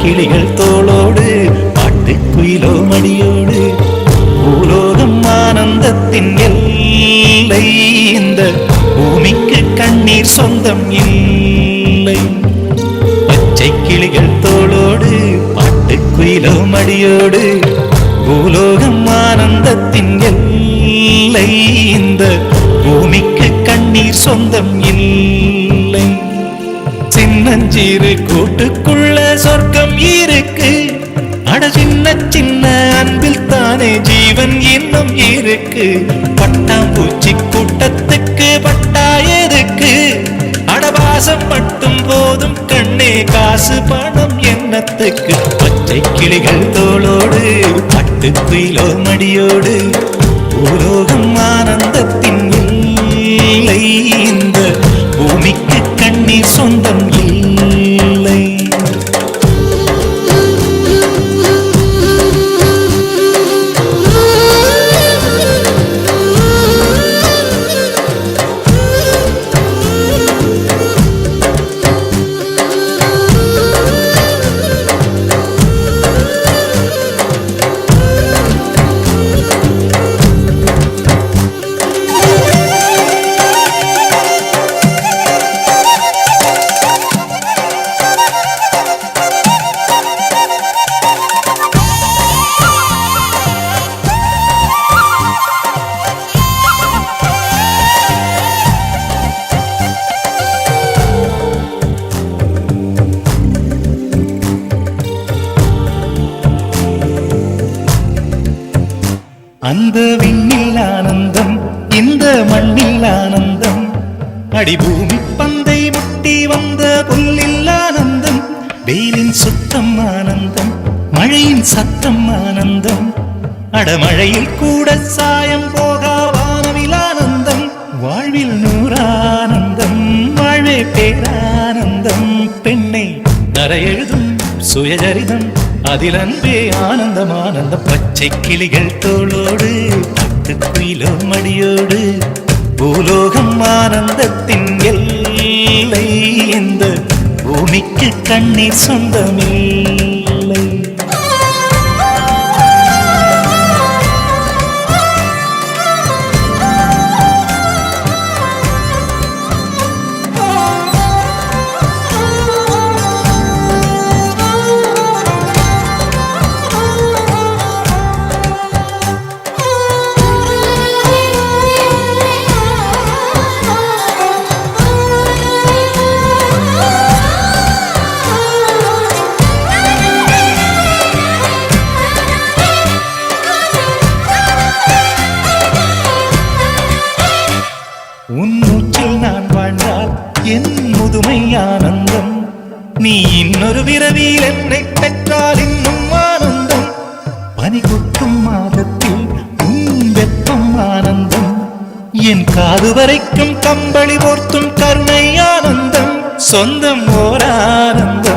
கிளிகள் தோளோடு பாட்டுக்குயிலோ மடியோடு பூலோகம் ஆனந்தத்தின் எல்லை இந்த பூமிக்கு கண்ணீர் சொந்தம் இல்லை பச்சை கிளிகள் தோளோடு பாட்டுக்குயிலோ மடியோடு பூலோகம் ஆனந்தத்தின் எல்லை இந்த பூமிக்கு கண்ணீர் சொந்தம் இல்லை சின்னஞ்சீரு கூட்டுக்குள்ள சொர்க்கம் இருக்கு அட சின்ன சின்ன அன்பில் தானே ஜீவன் இன்னும் இருக்கு பட்டாம்பூச்சி கூட்டத்துக்கு பட்டா எதுக்கு அடவாசம் மட்டும் போதும் கண்ணே காசு பணம் என்னத்துக்கு பச்சை கிளிகள் தோளோடு பட்டுக்குயிலோ மடியோடு பூலோகம் ஆனந்தத்தின் இல்லை இந்த பூமிக்கு கண்ணீர் சொந்தம் இல்லை அந்த விண்ணில் ஆனந்தம் இந்த மண்ணில் ஆனந்தம் அடிபூமி பந்தை முட்டி வந்த புல்லில் ஆனந்தம் வெயிலின் சுத்தம் ஆனந்தம் மழையின் சத்தம் ஆனந்தம் அடமழையில் கூட சாயம் போகா வானவில் ஆனந்தம் வாழ்வில் நூறானந்தம் வாழ்வே பேரானந்தம் பெண்ணை தரையெழுதும் சுயஜரிதம் அதில் அன்பே ஆனந்தம் ஆனந்தம் பச்சை கிளிகள் தோளோடு பட்டுக்குயிலோ மடியோடு பூலோகம் ஆனந்தத்தின் எல்லை இந்த பூமிக்கு கண்ணீர் சொந்தமில்லை என் முதுமை ஆனந்தம் நீ இன்னொரு விரவியில் என்னை பெற்றால் இன்னும் ஆனந்தம் பனி கொட்டும் மாதத்தில் உன் வெப்பம் ஆனந்தம் என் காது வரைக்கும் கம்பளி போர்த்தும் கருணை ஆனந்தம் சொந்தம் ஓர் ஆனந்தம்